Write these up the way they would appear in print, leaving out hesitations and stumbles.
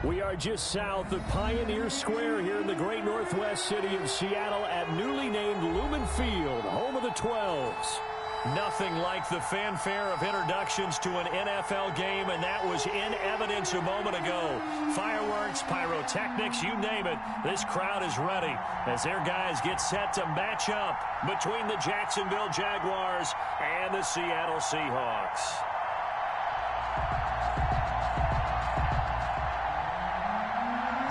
We are just south of Pioneer Square here in the great northwest city of Seattle at newly named Lumen Field, home of the 12s. Nothing like the fanfare of introductions to an NFL game, and that was in evidence a moment ago. Fireworks, pyrotechnics, you name it. This crowd is ready as their guys get set to match up between the Jacksonville Jaguars and the Seattle Seahawks.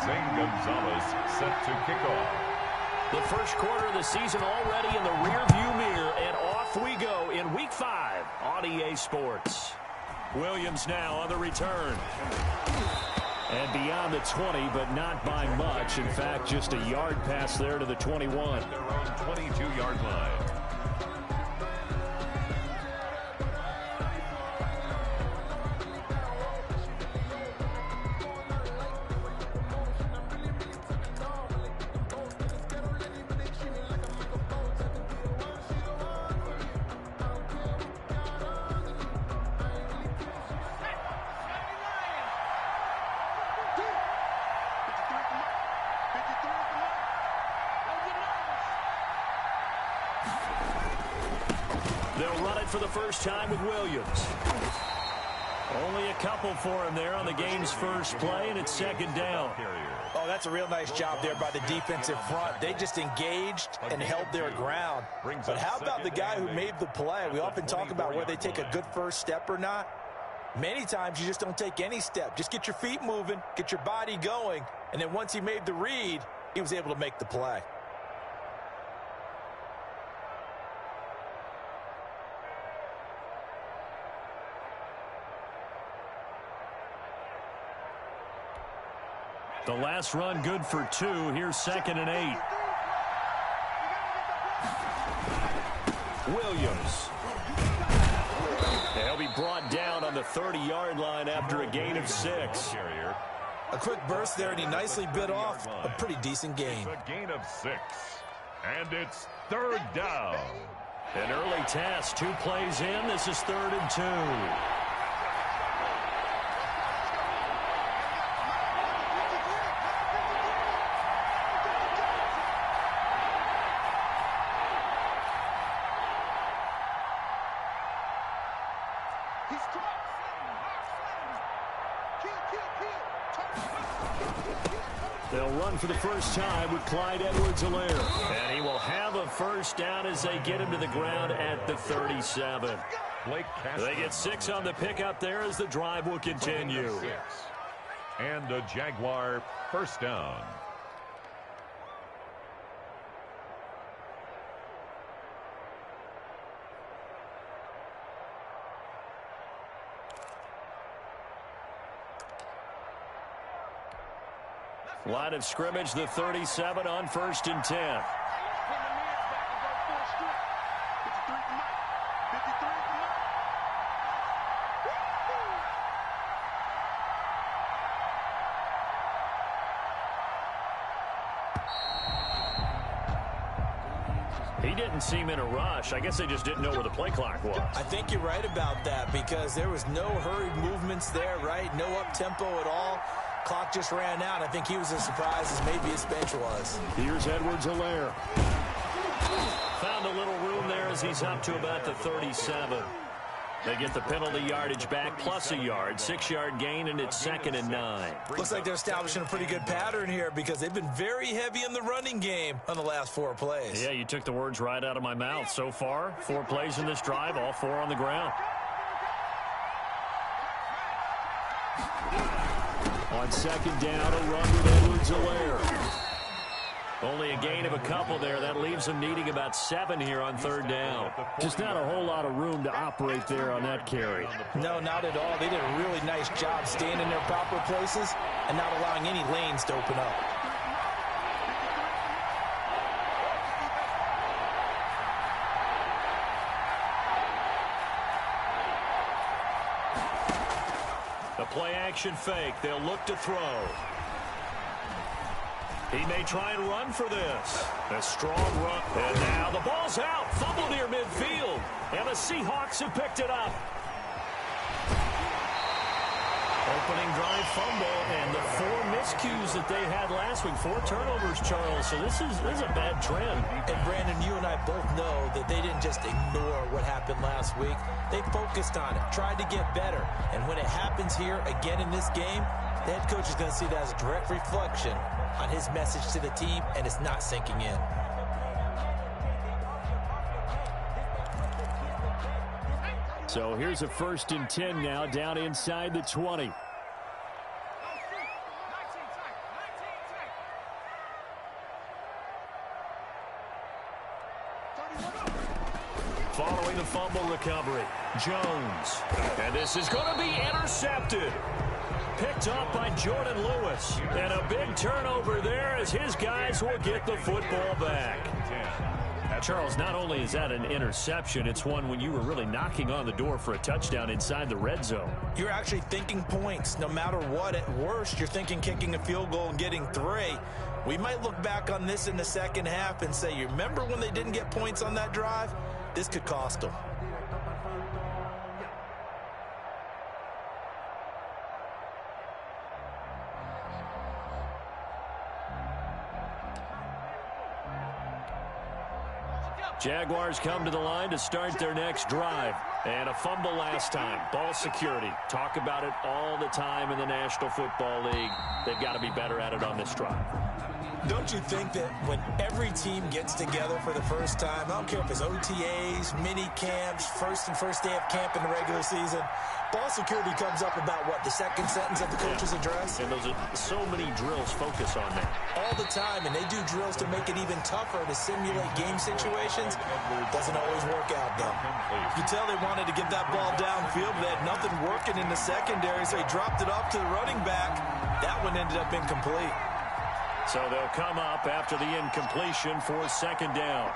Zane Gonzalez set to kick off. The first quarter of the season already in the rearview mirror, and off we go in Week 5 on EA Sports. Williams now on the return. And beyond the 20, but not by much. In fact, just a yard pass there to the 21. Their own 22-yard line. They'll run it for the first time with Williams. Only a couple for him there on the game's first play, and it's second down. Oh, that's a real nice job there by the defensive front. They just engaged and held their ground. But how about the guy who made the play? We often talk about whether they take a good first step or not. Many times you just don't take any step. Just get your feet moving, get your body going, and then once he made the read, he was able to make the play. The last run good for 2. Here's 2nd and 8. Williams. They'll be brought down on the 30-yard line after a gain of 6. A quick burst there, and he nicely bit off a pretty decent gain. It's a gain of 6. And it's 3rd down. An early test. 2 plays in. This is 3rd and 2. They'll run for the first time with Clyde Edwards-Helaire. And he will have a first down as they get him to the ground at the 37. They get 6 on the pickup there as the drive will continue. And a Jaguar first down. Line of scrimmage, the 37 on 1st and 10. He didn't seem in a rush. I guess they just didn't know where the play clock was. I think you're right about that because there was no hurried movements there, right? No up-tempo at all. Clock just ran out. I think he was as surprised as maybe his bench was. Here's Edwards-Helaire. Found a little room there as he's up to about the 37. They get the penalty yardage back plus a yard. 6-yard gain, and it's 2nd and 9. Looks like they're establishing a pretty good pattern here because they've been very heavy in the running game on the last 4 plays. Yeah, you took the words right out of my mouth. So far, 4 plays in this drive, all 4 on the ground. On 2nd down, a run with Edwards-Helaire. Only a gain of a couple there. That leaves them needing about 7 here on 3rd down. Just not a whole lot of room to operate there on that carry. No, not at all. They did a really nice job staying in their proper places and not allowing any lanes to open up. The play-action fake. They'll look to throw. He may try and run for this. A strong run. And now the ball's out. Fumble near midfield. And the Seahawks have picked it up. Opening drive fumble and the 4 miscues that they had last week. 4 turnovers, Charles. So this is a bad trend. And, Brandon, you and I both know that they didn't just ignore what happened last week. They focused on it, tried to get better. And when it happens here again in this game, the head coach is going to see that as a direct reflection on his message to the team, and it's not sinking in. So here's a 1st and 10 now, down inside the 20. Following the fumble recovery, Jones. And this is going to be intercepted. Picked up by Jordan Lewis. And a big turnover there as his guys will get the football back. Charles, not only is that an interception, it's one when you were really knocking on the door for a touchdown inside the red zone. You're actually thinking points. No matter what, at worst, you're thinking kicking a field goal and getting 3. We might look back on this in the second half and say, you remember when they didn't get points on that drive? This could cost them. Jaguars come to the line to start their next drive. And a fumble last time. Ball security. Talk about it all the time in the National Football League. They've got to be better at it on this drive. Don't you think that when every team gets together for the first time, I don't care if it's OTAs, mini camps, first day of camp in the regular season, ball security comes up about what, the second sentence of the coach's address? And those are so many drills focus on that. All the time, and they do drills to make it even tougher to simulate game situations. Doesn't always work out, though. You tell they wanted to get that ball downfield, but they had nothing working in the secondary, so he dropped it off to the running back. That one ended up incomplete. So they'll come up after the incompletion for 2nd down.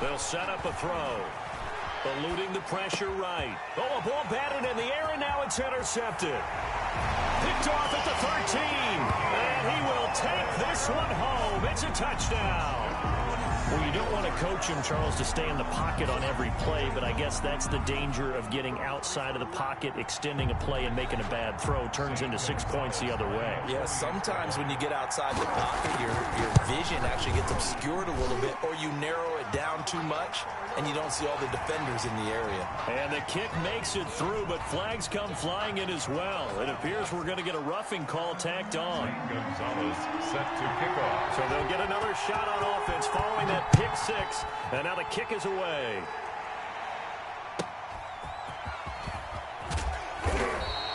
They'll set up a throw. Eluding the pressure right. Oh, a ball batted in the air, and now it's intercepted. Picked off at the 13. And he will take this one home. It's a touchdown. Well, you don't want to coach him, Charles, to stay in the pocket on every play, but I guess that's the danger of getting outside of the pocket, extending a play, and making a bad throw. Turns into 6 points the other way. Yeah, sometimes when you get outside the pocket, your vision actually gets obscured a little bit, or you narrow it down too much, and you don't see all the defenders in the area. And the kick makes it through, but flags come flying in as well. It appears we're going to get a roughing call tacked on. Gonzalez set to kick off. So they'll get another shot on offense following that pick 6, and now the kick is away.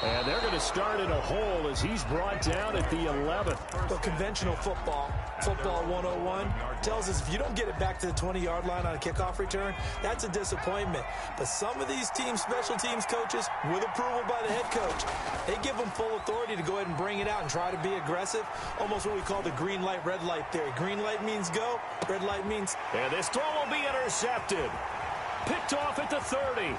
And they're going to start in a hole as he's brought down at the 11th. Well, conventional football 101, tells us if you don't get it back to the 20-yard line on a kickoff return, that's a disappointment. But some of these teams, special teams coaches, with approval by the head coach, they give them full authority to go ahead and bring it out and try to be aggressive, almost what we call the green light, red light theory. Green light means go, red light means... And this throw will be intercepted. Picked off at the 30.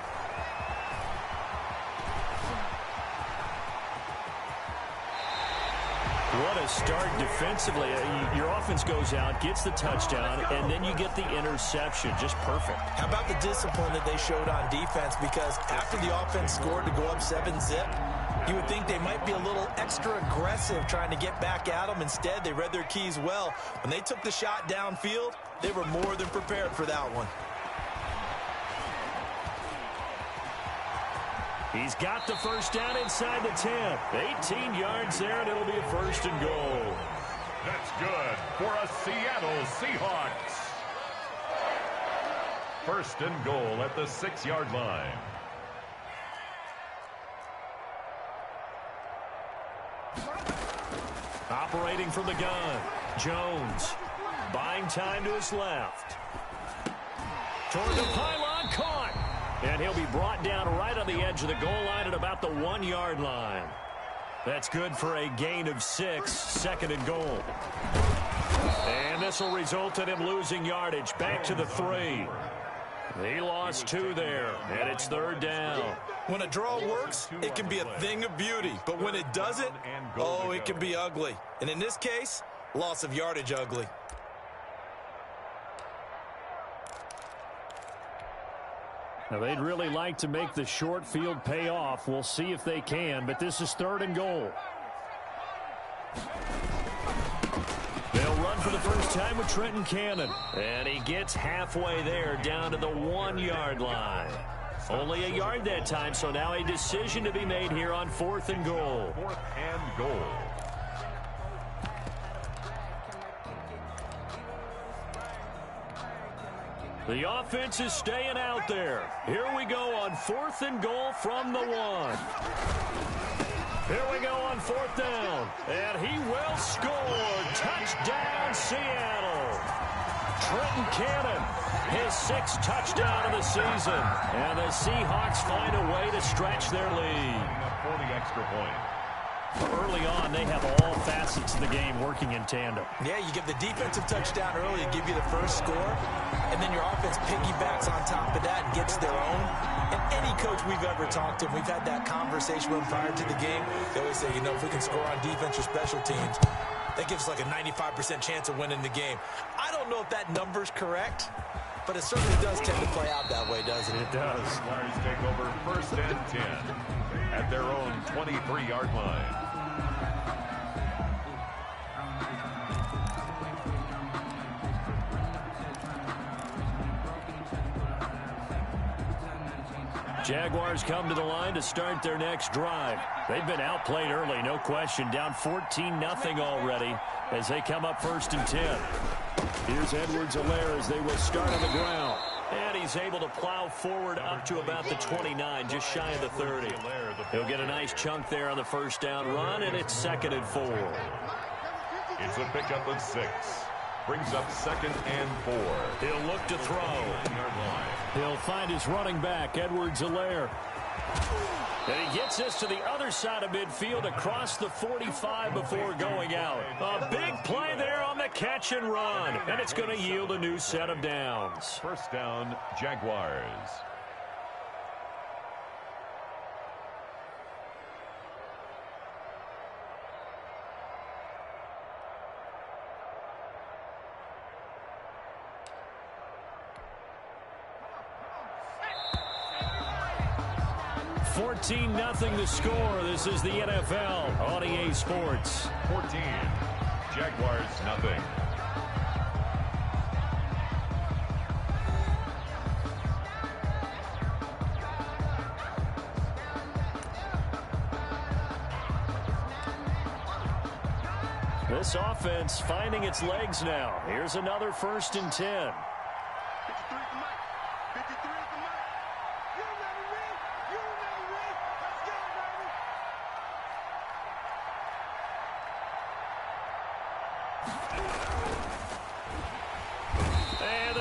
What a start defensively. Your offense goes out, gets the touchdown, and then you get the interception. Just perfect. How about the discipline that they showed on defense? Because after the offense scored to go up 7-zip, you would think they might be a little extra aggressive trying to get back at them. Instead, they read their keys well. When they took the shot downfield, they were more than prepared for that one. He's got the first down inside the 10. 18 yards there, and it'll be a 1st and goal. That's good for a Seattle Seahawks. 1st and goal at the 6-yard line. Operating from the gun, Jones. Buying time to his left. Toward the pylon, caught. And he'll be brought down right on the edge of the goal line at about the 1-yard line. That's good for a gain of 6, 2nd and goal. And this will result in him losing yardage. Back to the 3. He lost 2 there, and it's 3rd down. When a draw works, it can be a thing of beauty. But when it doesn't, oh, it can be ugly. And in this case, loss of yardage ugly. Now, they'd really like to make the short field pay off. We'll see if they can, but this is 3rd and goal. They'll run for the first time with Trenton Cannon. And he gets halfway there, down to the 1-yard line. Only a yard that time, so now a decision to be made here on 4th and goal. 4th and goal. The offense is staying out there. Here we go on 4th and goal from the 1. Here we go on 4th down. And he will score. Touchdown, Seattle. Trenton Cannon, his 6th touchdown of the season. And the Seahawks find a way to stretch their lead. For the extra point. Early on, they have all facets of the game working in tandem. Yeah, you give the defensive touchdown early to give you the first score, and then your offense piggybacks on top of that and gets their own. And any coach we've ever talked to, we've had that conversation with them prior to the game. They always say, if we can score on defense or special teams, that gives us like a 95% chance of winning the game. I don't know if that number's correct, but it certainly does tend to play out that way, doesn't it? It does. Flyers take over 1st and 10 at their own 23-yard line. Jaguars come to the line to start their next drive. They've been outplayed early, no question. Down 14-0 already as they come up 1st and 10. Here's Edwards-Helaire as they will start on the ground. And he's able to plow forward up to about the 29, just shy of the 30. He'll get a nice chunk there on the 1st down run, and it's 2nd and 4. It's a pickup of 6. Brings up 2nd and 4. He'll look to throw. He'll find his running back, Edwards-Helaire. And he gets this to the other side of midfield across the 45 before going out. A big play there on the catch and run. And it's going to yield a new set of downs. 1st down, Jaguars. Nothing to score. This is the NFL on EA Sports. 14. Jaguars nothing. This offense finding its legs now. Here's another 1st and 10.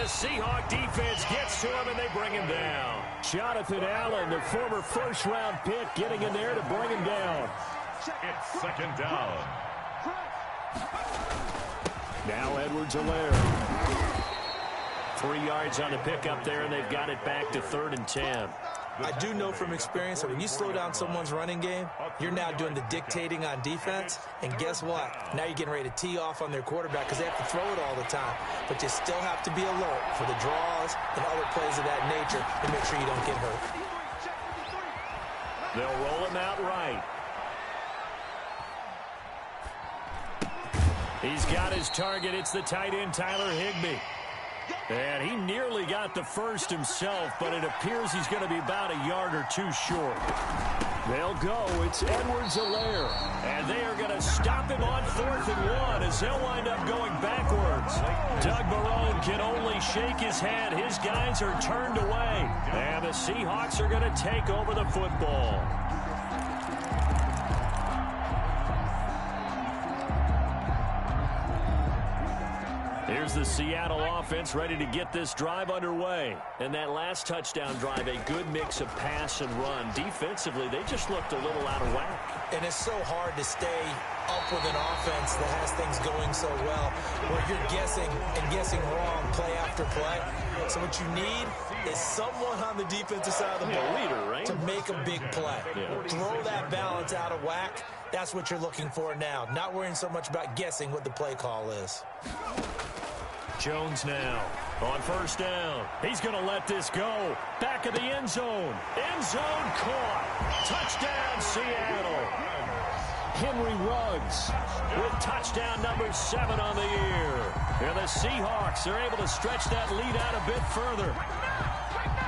Seahawk defense gets to him, and they bring him down. Jonathan Allen, the former 1st-round pick, getting in there to bring him down. It's 2nd down. Now Edwards-Helaire. 3 yards on the pickup there, and they've got it back to 3rd and 10. I do know from experience that when you slow down someone's running game, you're now doing the dictating on defense. And guess what? Now you're getting ready to tee off on their quarterback because they have to throw it all the time. But you still have to be alert for the draws and other plays of that nature to make sure you don't get hurt. They'll roll him out right. He's got his target. It's the tight end, Tyler Higbee. And he nearly got the first himself, but it appears he's going to be about a yard or 2 short. They'll go. It's Edwards-Helaire. And they are going to stop him on 4th and 1 as he'll wind up going backwards. Doug Marrone can only shake his head. His guys are turned away. And the Seahawks are going to take over the football. Here's the Seattle offense ready to get this drive underway. And that last touchdown drive, a good mix of pass and run. Defensively, they just looked a little out of whack. And it's so hard to stay up with an offense that has things going so well, where you're guessing and guessing wrong play after play. So what you need is someone on the defensive side of the ball leader, right? to make a big play. Throw that balance out of whack. That's what you're looking for now. Not worrying so much about guessing what the play call is. Jones now. On first down, he's going to let this go. Back of the end zone. End zone caught. Touchdown, Seattle. Henry Ruggs with touchdown number 7 on the year. And the Seahawks are able to stretch that lead out a bit further.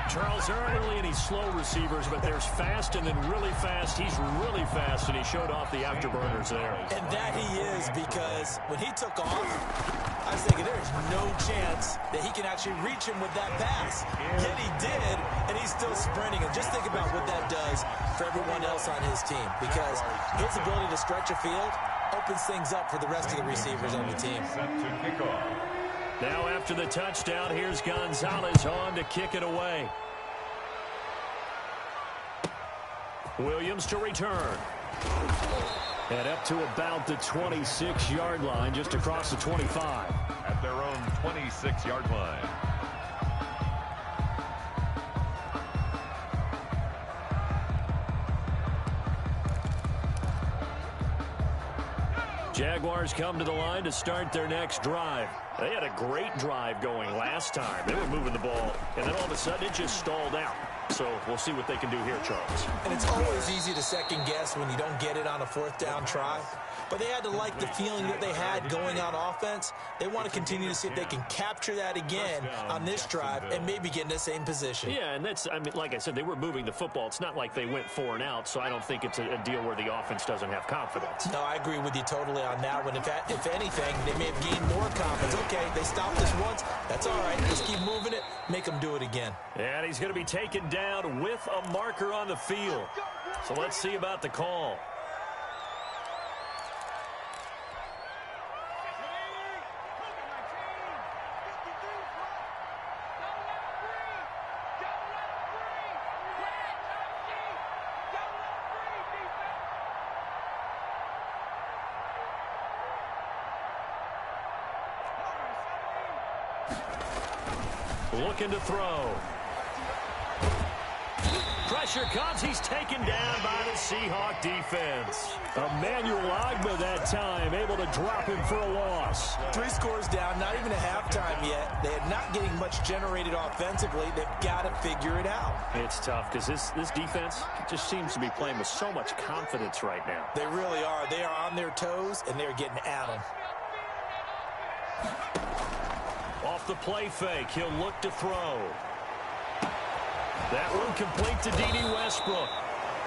Charles, there aren't really any slow receivers, but there's fast and then really fast. He's really fast, and he showed off the afterburners there. And that he is, because when he took off, I was thinking there's no chance that he can actually reach him with that pass. Yet he did, and he's still sprinting. And just think about what that does for everyone else on his team, because his ability to stretch a field opens things up for the rest of the receivers on the team. Now after the touchdown, here's Gonzalez on to kick it away. Williams to return. And up to about the 26-yard line, just across the 25. At their own 26-yard line. Jaguars come to the line to start their next drive. They had a great drive going last time. They were moving the ball, and then all of a sudden it just stalled out. So we'll see what they can do here, Charles. And it's always easy to second guess when you don't get it on a 4th down try. But they had to like the feeling that they had going on offense. They want to continue to see if they can capture that again on this drive and maybe get in the same position. Yeah, and that's, I mean, like I said, they were moving the football. It's not like they went 4 and out, so I don't think it's a deal where the offense doesn't have confidence. No, I agree with you totally on that one. If anything, they may have gained more confidence. Okay, they stopped this once. That's all right. Just keep moving it. Make them do it again. And he's going to be taken down with a marker on the field. So let's see about the call. Looking to throw. Pressure comes. He's taken down by the Seahawk defense. Emmanuel Ogbah that time, able to drop him for a loss. 3 scores down, not even a halftime yet. They are not getting much generated offensively. They've got to figure it out. It's tough because this defense just seems to be playing with so much confidence right now. They really are. They are on their toes, and they're getting at them. Off the play fake, he'll look to throw. That one complete to D.D. Westbrook.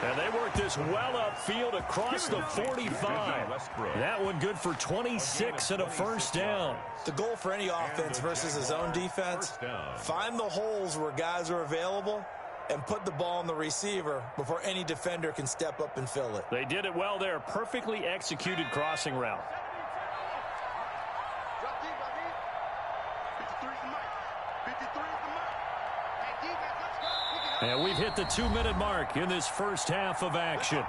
And they work this well upfield across the 45. That one good for 26 and a first down. The goal for any offense versus his own defense, find the holes where guys are available and put the ball on the receiver before any defender can step up and fill it. They did it well there. Perfectly executed crossing route. And we've hit the 2-minute mark in this first half of action.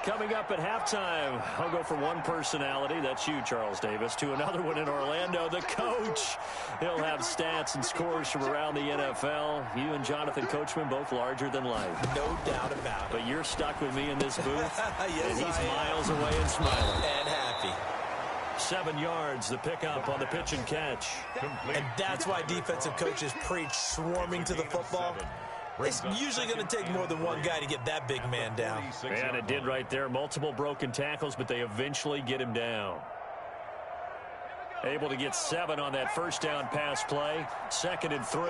Coming up at halftime, I'll go from one personality, that's you, Charles Davis, to another one in Orlando, the coach. He'll have stats and scores from around the NFL. You and Jonathan Coachman, both larger than life. No doubt about it. But you're stuck with me in this booth, yes, and he's miles away and smiling. And happy. 7 yards, the pickup on the pitch and catch. And that's why defensive coaches preach swarming to the football. It's usually going to take more than one guy to get that big man down. And it did right there. Multiple broken tackles, but they eventually get him down. Able to get 7 on that first down pass play. 2nd and 3.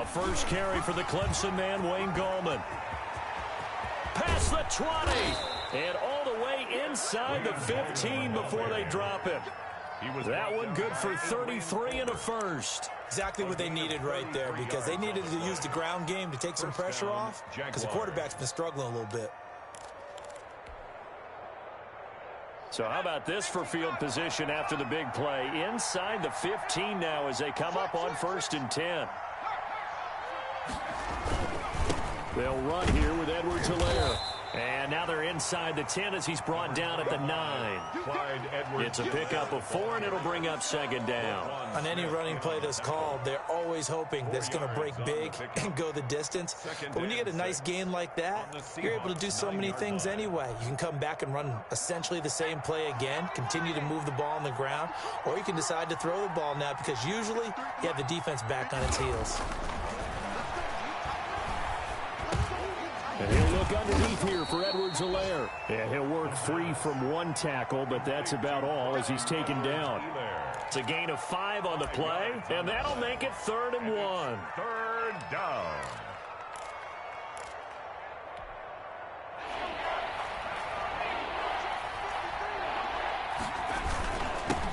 A first carry for the Clemson man, Wayne Gallman. Past the 20. And all the way inside the 15 before they drop him. That one good for 33 and a first. Exactly what they needed right there, because they needed to use the ground game to take some pressure off, because the quarterback's been struggling a little bit. So how about this for field position after the big play? Inside the 15 now as they come up on 1st and 10. They'll run here with Edwards-Helaire. And now they're inside the 10 as he's brought down at the 9. It's a pickup of 4, and it'll bring up second down. On any running play that's called, they're always hoping that it's going to break big and go the distance. But when you get a nice gain like that, you're able to do so many things anyway. You can come back and run essentially the same play again, continue to move the ball on the ground, or you can decide to throw the ball now because usually you have the defense back on its heels. And he'll look underneath here for Edwards-Helaire. And he'll work free from one tackle, but that's about all as he's taken down. It's a gain of 5 on the play, and that'll make it 3rd and 1. Third down.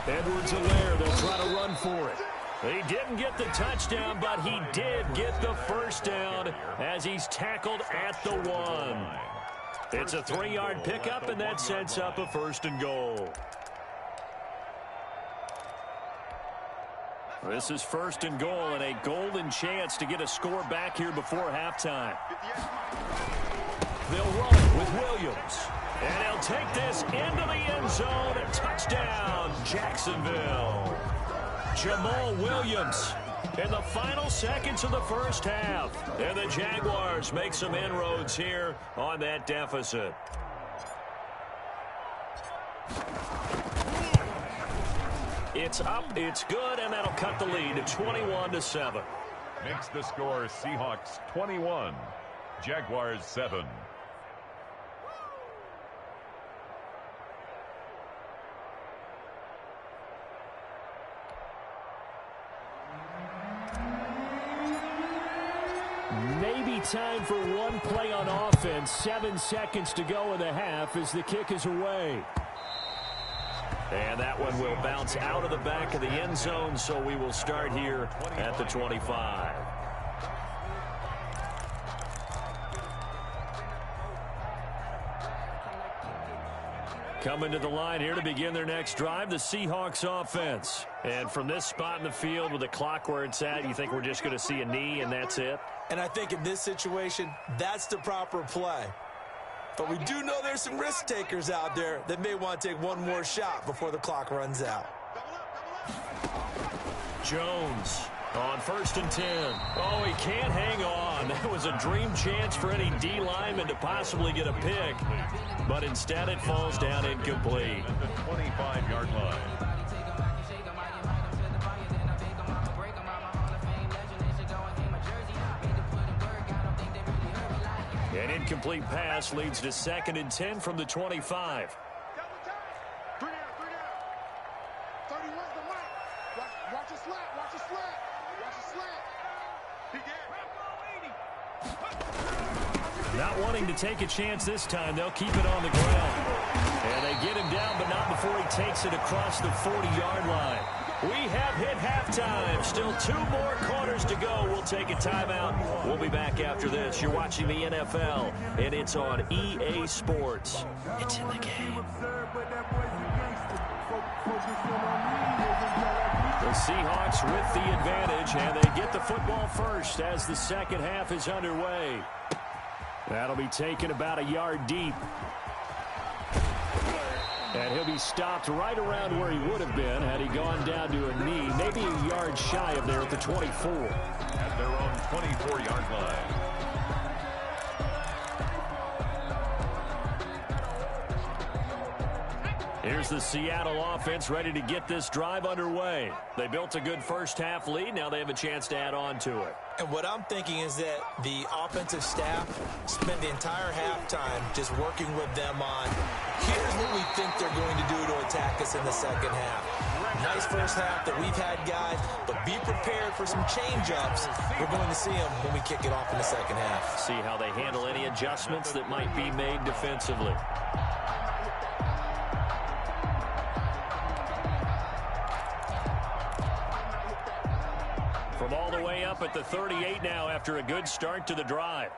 Edwards-Helaire, they'll try to run for it. He didn't get the touchdown, but he did get the first down as he's tackled at the 1. It's a 3-yard pickup, and that sets up a 1st and goal. This is 1st and goal and a golden chance to get a score back here before halftime. They'll run it with Williams. And he'll take this into the end zone. A touchdown, Jacksonville. Jamal Williams in the final seconds of the first half. And the Jaguars make some inroads here on that deficit. It's up, it's good, and that'll cut the lead to 21-7. Makes the score Seahawks 21, Jaguars 7. Maybe time for one play on offense. 7 seconds to go in the half as the kick is away. And that one will bounce out of the back of the end zone, so we will start here at the 25. Coming to the line here to begin their next drive, the Seahawks offense. And from this spot in the field with the clock where it's at, you think we're just going to see a knee and that's it? And I think in this situation, that's the proper play. But we do know there's some risk takers out there that may want to take one more shot before the clock runs out. Jones on 1st and 10. Oh, he can't hang on. That was a dream chance for any D lineman to possibly get a pick. But instead it falls down incomplete. At the 25-yard line. An incomplete pass leads to 2nd and 10 from the 25. Not wanting to take a chance this time, they'll keep it on the ground. And they get him down, but not before he takes it across the 40-yard line. We have hit halftime. Still 2 more quarters to go. We'll take a timeout. We'll be back after this. You're watching the NFL, and it's on EA Sports. It's in the game. The Seahawks with the advantage, and they get the football first as the second half is underway. That'll be taken about a yard deep. And he'll be stopped right around where he would have been had he gone down to a knee, maybe a yard shy of there at the 24. At their own 24-yard line. Here's the Seattle offense ready to get this drive underway. They built a good first half lead. Now they have a chance to add on to it. And what I'm thinking is that the offensive staff spent the entire halftime just working with them on, here's what we think they're going to do to attack us in the second half. Nice first half that we've had, guys, but be prepared for some change-ups. We're going to see them when we kick it off in the second half. See how they handle any adjustments that might be made defensively. From all the way up at the 38 now after a good start to the drive.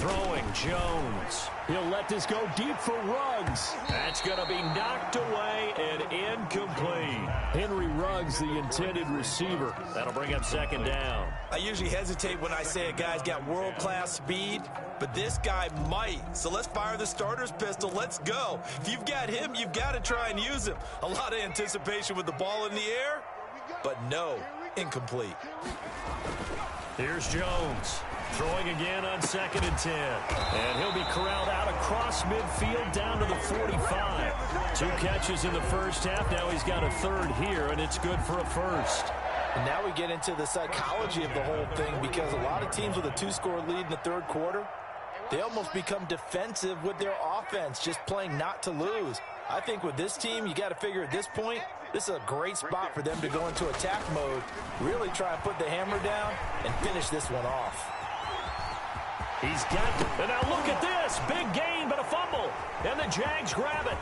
Throwing Jones. He'll let this go deep for Ruggs. That's going to be knocked away and incomplete. Henry Ruggs, the intended receiver. That'll bring up second down. I usually hesitate when I say a guy's got world-class speed, but this guy might. So let's fire the starter's pistol. Let's go. If you've got him, you've got to try and use him. A lot of anticipation with the ball in the air, but no, incomplete. Here's Jones. Throwing again on 2nd and 10. And he'll be corralled out across midfield down to the 45. 2 catches in the first half. Now he's got a third here, and it's good for a first. And now we get into the psychology of the whole thing, because a lot of teams with a 2-score lead in the third quarter, they almost become defensive with their offense, just playing not to lose. I think with this team, you got to figure at this point, this is a great spot for them to go into attack mode, really try and put the hammer down and finish this one off. He's got it. And now look at this. Big gain, but a fumble. And the Jags grab it.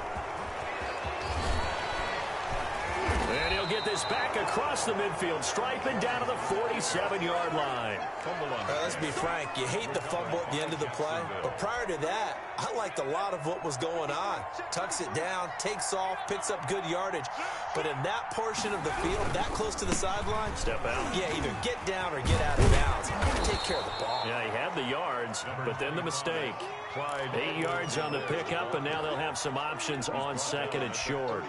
And he'll get this back across the midfield, striping down to the 47-yard line. Let's be frank. You hate the fumble at the end of the play. But prior to that, I liked a lot of what was going on. Tucks it down, takes off, picks up good yardage. But in that portion of the field, that close to the sideline, step out. Yeah, either get down or get out of bounds. Take care of the ball. Yeah, he had the yards, but then the mistake. 8 yards on the pickup, and now they'll have some options on 2nd and short.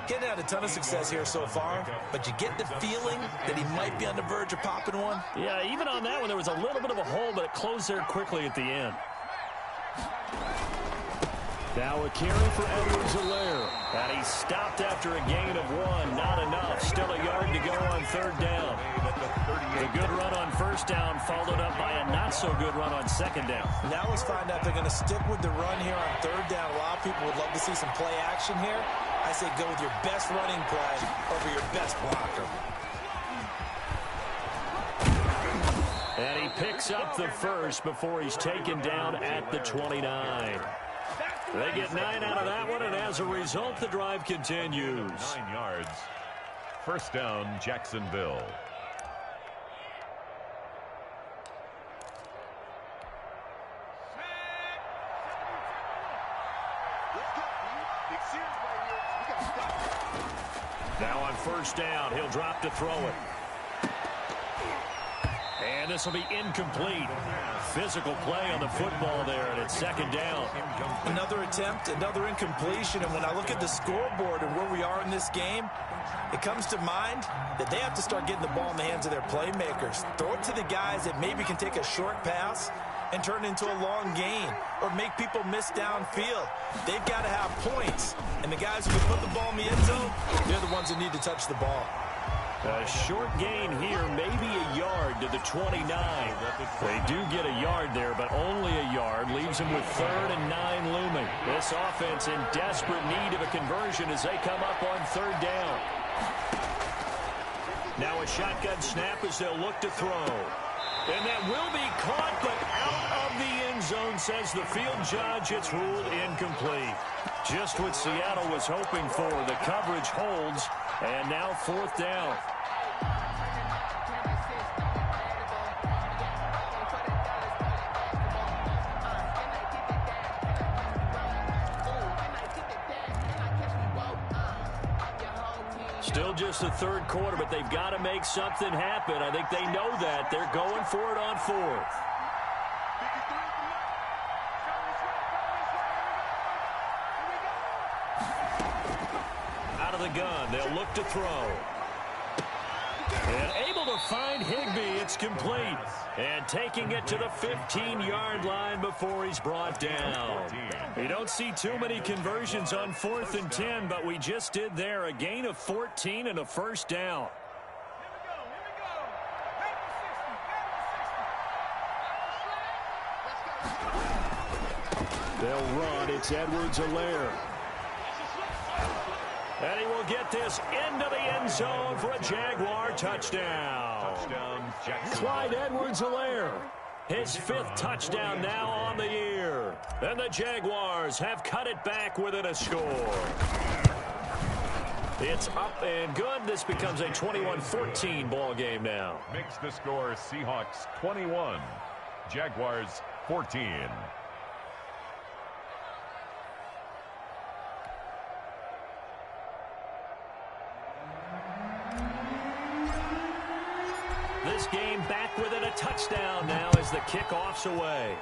Getting had a ton of success here so far, but you get the feeling that he might be on the verge of popping one. Yeah, even on that one, there was a little bit of a hole, but it closed there quickly at the end. Now a carry for Edwards-Helaire. And he stopped after a gain of 1. Not enough. Still a yard to go on 3rd down. The good run on 1st down followed up by a not-so-good run on 2nd down. Now let's find out if they're going to stick with the run here on 3rd down. A lot of people would love to see some play action here. I say go with your best running play over your best blocker. And he picks up the first before he's taken down at the 29. They get 9 out of that one, and as a result, the drive continues. 9 yards. 1st down, Jacksonville. Now on 1st down, he'll drop to throw it. And this will be incomplete. Physical play on the football there, and it's 2nd down. Another attempt, another incompletion, and when I look at the scoreboard and where we are in this game, it comes to mind that they have to start getting the ball in the hands of their playmakers. Throw it to the guys that maybe can take a short pass and turn it into a long gain or make people miss downfield. They've got to have points, and the guys who can put the ball in the end zone, they're the ones that need to touch the ball. A short gain here, maybe a yard to the 29. They do get a yard there, but only a yard. Leaves them with 3rd and 9 looming. This offense in desperate need of a conversion as they come up on 3rd down. Now a shotgun snap as they'll look to throw. And that will be caught, but out of the end zone, says the field judge. It's ruled incomplete. Just what Seattle was hoping for. The coverage holds, and now 4th down. Still just the 3rd quarter, but they've got to make something happen. I think they know that. They're going for it on 4th. Out of the gun, they'll look to throw. And able to find Higbee. It's complete. And taking it to the 15-yard line before he's brought down. You don't see too many conversions on 4th and 10, but we just did there. A gain of 14 and a 1st down. They'll run. It's Edwards-Helaire. And he will get this into the end zone for a Jaguar touchdown. Clyde Edwards-Helaire, his 5th touchdown now on the year. And the Jaguars have cut it back within a score. It's up and good. This becomes a 21-14 ball game now. Makes the score Seahawks 21, Jaguars 14. This game back within a touchdown now as the kickoff's away.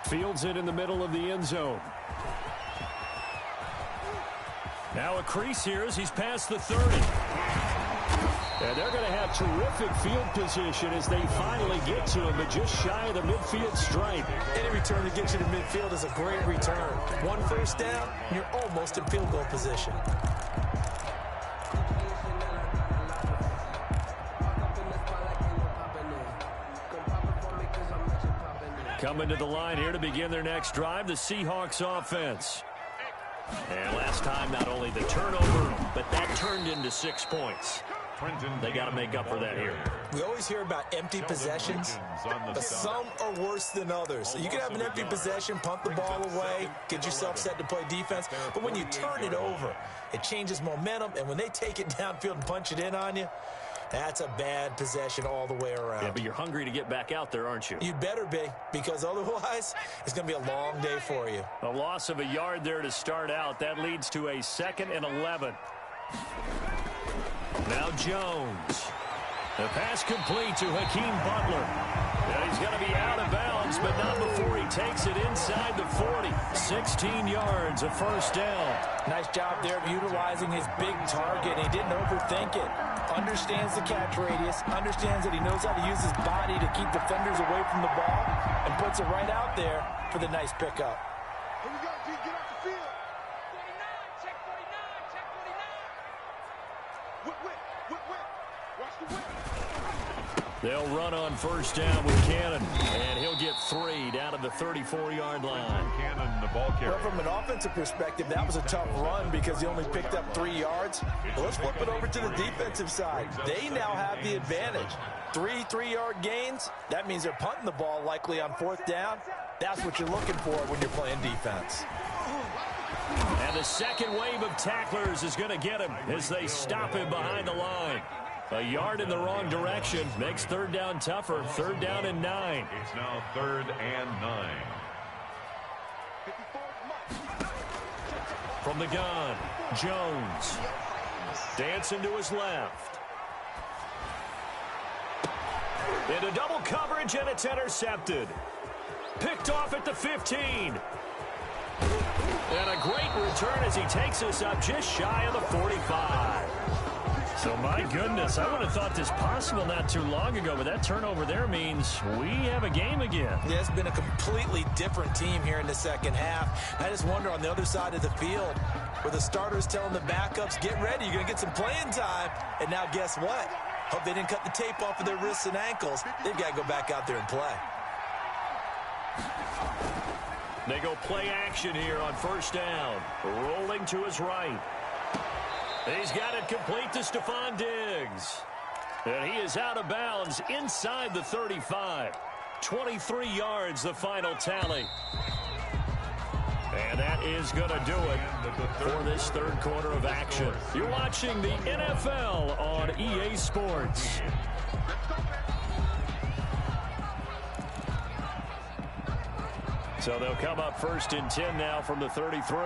Fields it in the middle of the end zone. Now a crease here as he's past the 30. And they're going to have terrific field position as they finally get to him, but just shy of the midfield stripe. Any return that gets you to midfield is a great return. One first down, you're almost in field goal position. Coming to the line here to begin their next drive, the Seahawks offense. And last time, not only the turnover, but that turned into 6 points. They got to make up for that here. We always hear about empty possessions, but some are worse than others. So you can have an empty possession, punt the ball away, get yourself set to play defense. But when you turn it over, it changes momentum. And when they take it downfield and punch it in on you, that's a bad possession all the way around. Yeah, but you're hungry to get back out there, aren't you? You'd better be, because otherwise it's going to be a long day for you. A loss of a yard there to start out. That leads to a 2nd and 11. Now Jones. The pass complete to Hakeem Butler. And he's going to be out of bounds, but not before he takes it inside the 40. 16 yards, a first down. Nice job there of utilizing his big target. He didn't overthink it. Understands the catch radius. Understands that he knows how to use his body to keep defenders away from the ball. And puts it right out there for the nice pickup. Here we go, G. Get off the field. 49, check 49, check 49. Whip. Watch the whip. They'll run on first down with Cannon, and he'll get 3 down to the 34-yard line. Cannon, the ball carrier. Well, from an offensive perspective, that was a tough run because he only picked up 3 yards. But let's flip it over to the defensive side. They now have the advantage. 3 3-yard gains. That means they're punting the ball likely on 4th down. That's what you're looking for when you're playing defense. And the second wave of tacklers is going to get him as they stop him behind the line. A yard in the wrong direction makes 3rd down tougher. 3rd down and 9. It's now 3rd and 9. From the gun, Jones. Dancing to his left. Into double coverage, and it's intercepted. Picked off at the 15. And a great return as he takes us up just shy of the 45. So, my goodness, I would have thought this possible not too long ago, but that turnover there means we have a game again. Yeah, it's been a completely different team here in the second half. I just wonder on the other side of the field where the starters telling the backups, get ready, you're going to get some playing time. And now guess what? Hope they didn't cut the tape off of their wrists and ankles. They've got to go back out there and play. They go play action here on first down. Rolling to his right. He's got it complete to Stephon Diggs. And he is out of bounds inside the 35. 23 yards, the final tally. And that is going to do it for this 3rd quarter of action. You're watching the NFL on EA Sports. So they'll come up 1st and 10 now from the 33.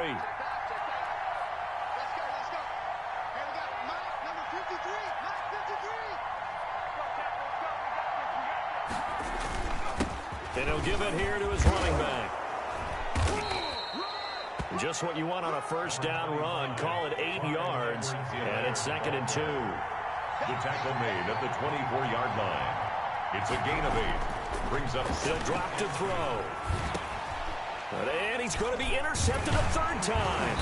And he'll give it here to his running back. Just what you want on a first down run. Call it 8 yards. And it's 2nd and 2. The tackle made at the 24-yard line. It's a gain of 8. Brings up 6. He'll drop to throw. And he's going to be intercepted a 3rd time.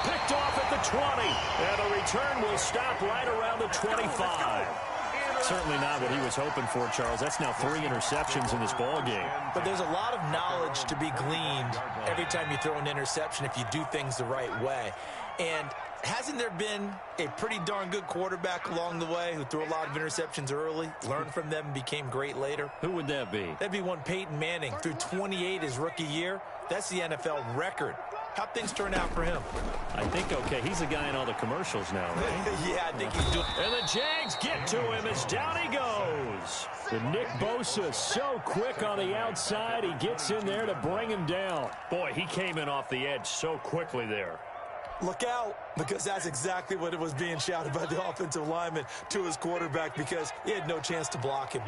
Picked off at the 20. And a return will stop right around the 25. Certainly not what he was hoping for, Charles. That's now 3 interceptions in this ball game. But there's a lot of knowledge to be gleaned every time you throw an interception if you do things the right way. And hasn't there been a pretty darn good quarterback along the way who threw a lot of interceptions early, learned from them, and became great later? Who would that be? That'd be one Peyton Manning. Threw 28 his rookie year. That's the NFL record How'd things turn out for him? I think okay. He's a guy in all the commercials now, right? Yeah, I think he's doing. And the Jags get to him as down he goes. The Nick Bosa so quick on the outside. He gets in there to bring him down. Boy, he came in off the edge so quickly there. Look out, because that's exactly what it was being shouted by the offensive lineman to his quarterback, because he had no chance to block him.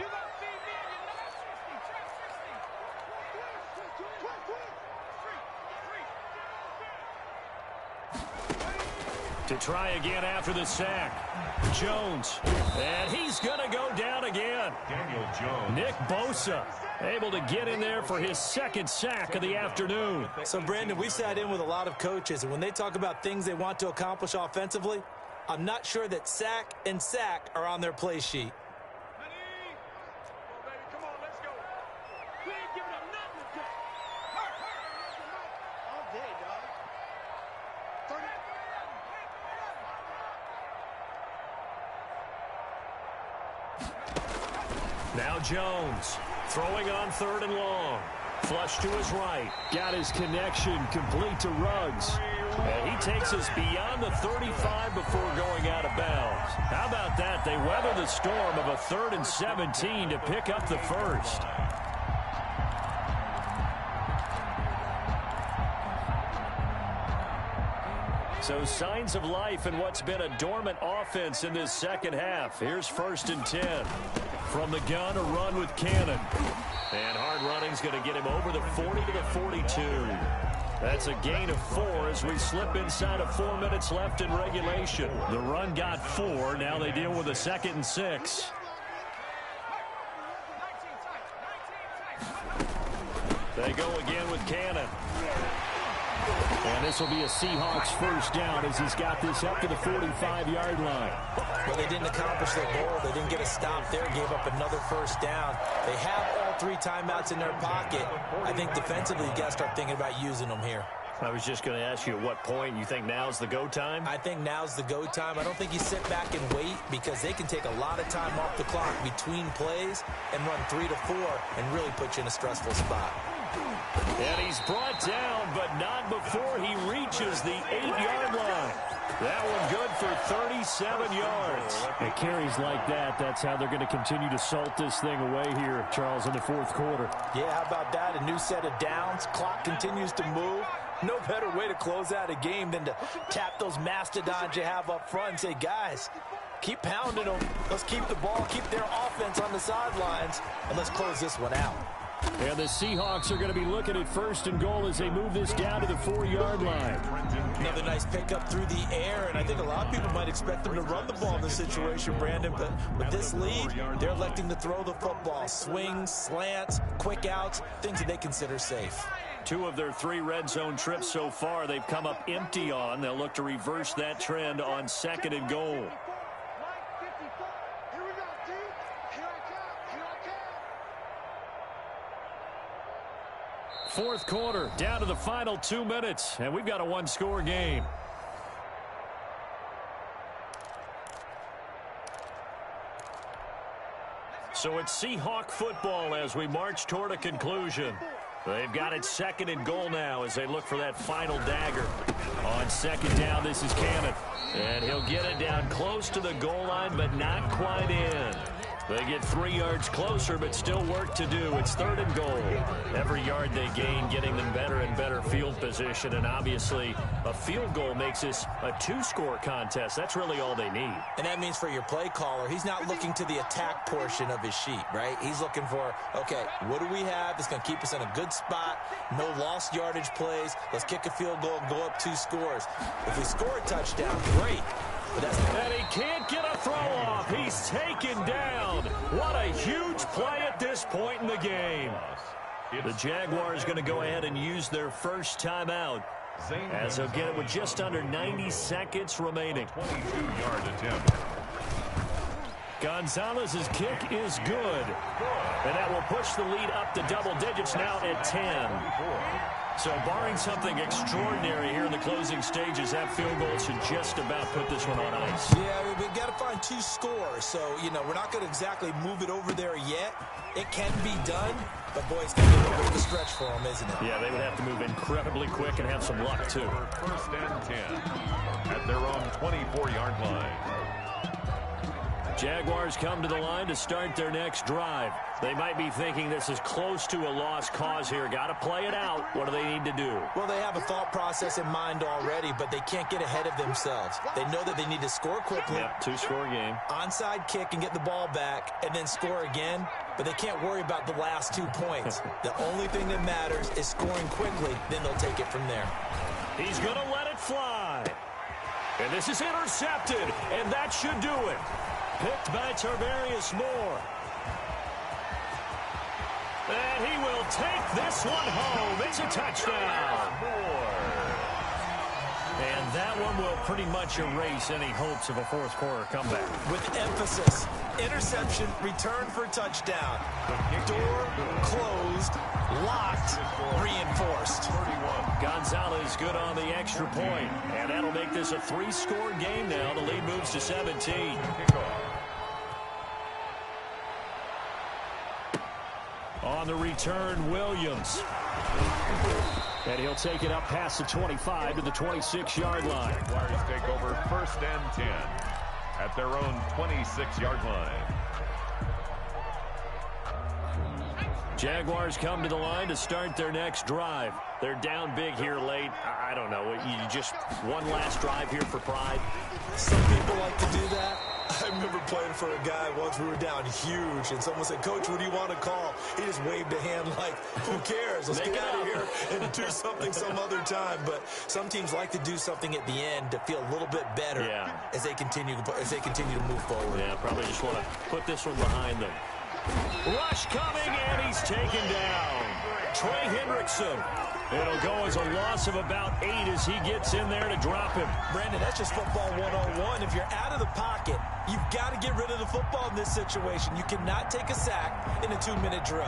To try again after the sack. Jones. And he's going to go down again. Daniel Jones. Nick Bosa able to get in there for his second sack of the afternoon. So, Brandon, we sat in with a lot of coaches, and when they talk about things they want to accomplish offensively, I'm not sure that sack and sack are on their play sheet. Now Jones throwing on 3rd and long. Flush to his right. Got his connection complete to Ruggs. And he takes us beyond the 35 before going out of bounds. How about that? They weather the storm of a 3rd and 17 to pick up the first. So signs of life in what's been a dormant offense in this second half. Here's 1st and 10. From the gun, a run with Cannon. And hard running's going to get him over the 40 to the 42. That's a gain of 4 as we slip inside of 4 minutes left in regulation. The run got 4. Now they deal with a 2nd and 6. They go again with Cannon. And this will be a Seahawks first down as he's got this up to the 45-yard line. Well, they didn't accomplish their goal. They didn't get a stop there, gave up another first down. They have all 3 timeouts in their pocket. I think defensively you got to start thinking about using them here. I was just going to ask you at what point you think now's the go time? I think now's the go time. I don't think you sit back and wait, because they can take a lot of time off the clock between plays and run 3 to 4 and really put you in a stressful spot. And he's brought down, but not before he reaches the 8-yard line. That one good for 37 yards. It carries like that. That's how they're going to continue to salt this thing away here, Charles, in the 4th quarter. Yeah, how about that? A new set of downs. Clock continues to move. No better way to close out a game than to tap those mastodons you have up front and say, guys, keep pounding them. Let's keep the ball, keep their offense on the sidelines, and let's close this one out. And the Seahawks are going to be looking at 1st and goal as they move this down to the 4-yard line. Another nice pickup through the air, and I think a lot of people might expect them to run the ball in this situation, Brandon, but with this lead, they're electing to throw the football. Swings, slants, quick outs, things that they consider safe. 2 of their 3 red zone trips so far they've come up empty on. They'll look to reverse that trend on 2nd and goal. Fourth quarter, down to the final 2 minutes, and we've got a 1-score game. So it's Seahawk football as we march toward a conclusion. They've got it 2nd and goal now as they look for that final dagger. On 2nd down, this is Cannon. And he'll get it down close to the goal line, but not quite in. They get 3 yards closer, but still work to do. It's 3rd and goal. Every yard they gain, getting them better and better field position. And obviously, a field goal makes this a 2-score contest. That's really all they need. And that means for your play caller, he's not looking to the attack portion of his sheet, right? He's looking for, okay, what do we have that's going to keep us in a good spot? No lost yardage plays. Let's kick a field goal and go up 2 scores. If we score a touchdown, great. And he can't get a throw off. He's taken down. What a huge play at this point in the game. The Jaguars going to go ahead and use their first timeout as they'll get it with just under 90 seconds remaining. 22-yard attempt. Gonzalez's kick is good. And that will push the lead up to double digits now at 10. So barring something extraordinary here in the closing stages, that field goal should just about put this one on ice. Yeah, we've got to find 2 scores. So, we're not going to exactly move it over there yet. It can be done, but, boy, it's going to be a little bit of a stretch for them, isn't it? Yeah, they would have to move incredibly quick and have some luck, too. First and 10 at their own 24-yard line. Jaguars come to the line to start their next drive. They might be thinking this is close to a lost cause here. Got to play it out. What do they need to do? Well, they have a thought process in mind already, but they can't get ahead of themselves. They know that they need to score quickly. Yep, 2-score game. Onside kick and get the ball back and then score again, but they can't worry about the last 2 points. The only thing that matters is scoring quickly, then they'll take it from there. He's going to let it fly. And this is intercepted, and that should do it. Picked by Tarvarius Moore. And he will take this one home. It's a touchdown. And that one will pretty much erase any hopes of a fourth-quarter comeback. With emphasis, interception, return for touchdown. Door closed, locked, reinforced. Gonzalez good on the extra point. And that'll make this a 3-score game now. The lead moves to 17. On the return, Williams. And he'll take it up past the 25 to the 26-yard line. Jaguars take over first and 10 at their own 26-yard line. Jaguars come to the line to start their next drive. They're down big here late. I don't know. You just one last drive here for pride. Some people like to do that. I remember playing for a guy once. We were down huge, and someone said, "Coach, what do you want to call?" He just waved a hand like, "Who cares? Let's get out of here and do something some other time." But some teams like to do something at the end to feel a little bit better as they continue to move forward. Yeah, probably just want to put this one behind them. Rush coming, and he's taken down. Trey Hendrickson. It'll go as a loss of about 8 as he gets in there to drop him. Brandon, that's just football 101. If you're out of the pocket, you've got to get rid of the football in this situation. You cannot take a sack in a 2-minute drill.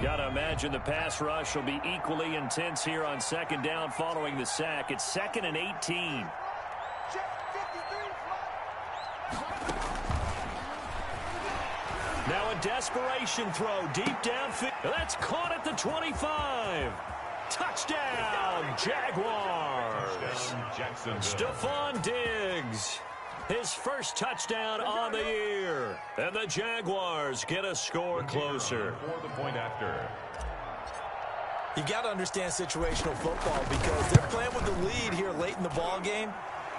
Got to imagine the pass rush will be equally intense here on second down following the sack. It's 2nd and 18. Now a desperation throw deep downfield. That's caught at the 25. Touchdown, Jaguars. Stephon Diggs. His first touchdown on the year. And the Jaguars get a score closer. For the point after. You got to understand situational football because they're playing with the lead here late in the ball game.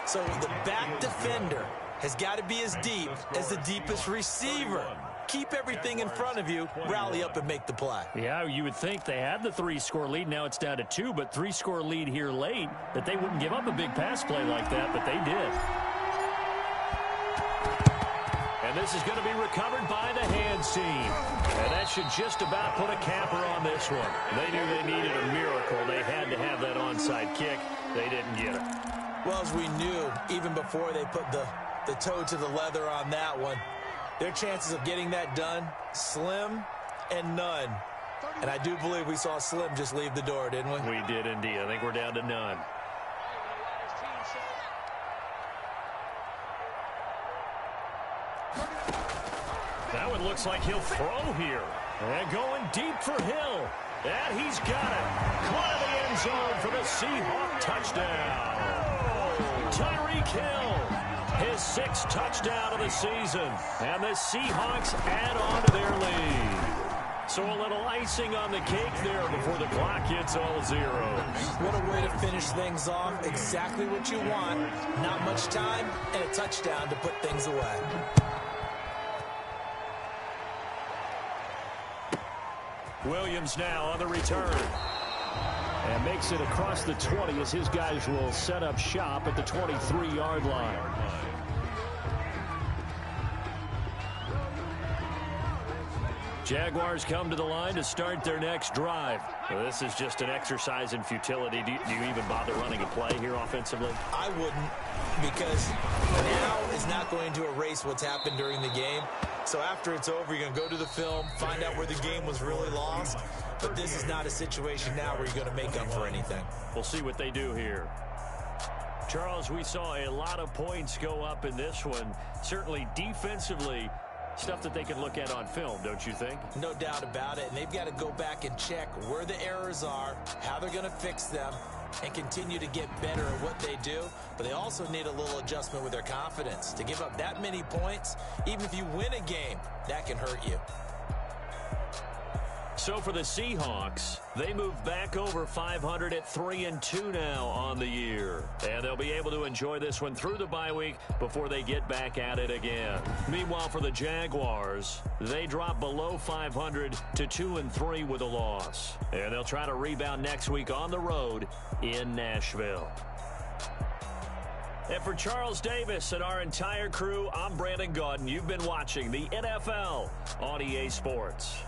So the back defender has got to be as deep as the deepest receiver. Keep everything in front of you, rally up and make the play. Yeah, you would think they had the 3-score lead. Now it's down to 2, but 3-score lead here late, that they wouldn't give up a big pass play like that, but they did. And this is going to be recovered by the hands team. And that should just about put a capper on this one. They knew they needed a miracle. They had to have that onside kick. They didn't get it. Well, as we knew, even before they put the toe to the leather on that one, their chances of getting that done, slim and none. And I do believe we saw Slim just leave the door, didn't we? We did indeed. I think we're down to none. That one looks like he'll throw here. And going deep for Hill. And he's got it. Caught in the end zone for the Seahawk touchdown. Tyreek Hill. His 6th touchdown of the season. And the Seahawks add on to their lead. So a little icing on the cake there before the clock hits all zeros. What a way to finish things off. Exactly what you want. Not much time and a touchdown to put things away. Williams now on the return. And makes it across the 20 as his guys will set up shop at the 23-yard line. Jaguars come to the line to start their next drive. Well, this is just an exercise in futility. Do you even bother running a play here offensively? I wouldn't, because now is not going to erase what's happened during the game. So after it's over, you're going to go to the film, find out where the game was really lost. But this is not a situation now where you're going to make up for anything. We'll see what they do here. Charles, we saw a lot of points go up in this one. Certainly defensively, stuff that they can look at on film, don't you think? No doubt about it. And they've got to go back and check where the errors are, how they're going to fix them, and continue to get better at what they do. But they also need a little adjustment with their confidence. To give up that many points, even if you win a game, that can hurt you. So for the Seahawks, they move back over 500 at 3-2 now on the year. And they'll be able to enjoy this one through the bye week before they get back at it again. Meanwhile, for the Jaguars, they drop below 500 to 2-3 with a loss. And they'll try to rebound next week on the road in Nashville. And for Charles Davis and our entire crew, I'm Brandon Gaudin. You've been watching the NFL on EA Sports.